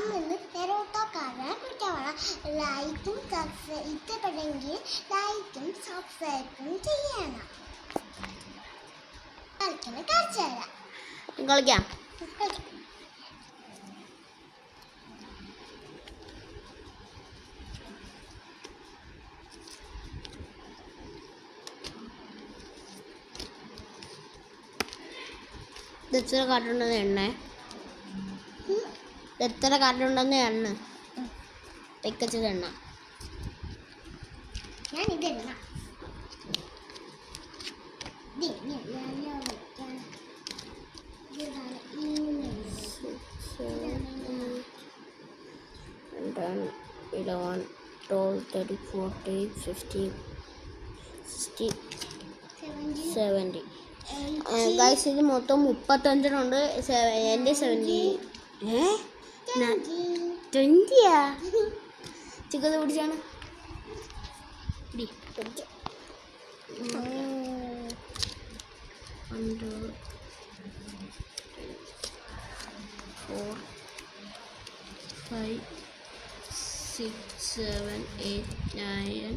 നമ്മിന്ന് പെരോട്ടോക്കാരനെ കുറ്റമാണ്. ലൈക്കും ഇഷ്ടപ്പെട്ടെങ്കിൽ ലൈക്കും സബ്സ്ക്രൈബും ചെയ്യണം. കളിച്ചു തരാം. കളിക്കാം. എത്ര കാട്ടുണ്ടെന്ന് എണ്ണ വെക്കച്ചത് എണ്ണ ഞാൻ ഇതെണ്ണ ഗൈസ് ഇത് മൊത്തം 35 എൻ്റെ 70. 20യാ ചിക്കത് പിടിച്ചാണ്. 4 5 6 7 8 9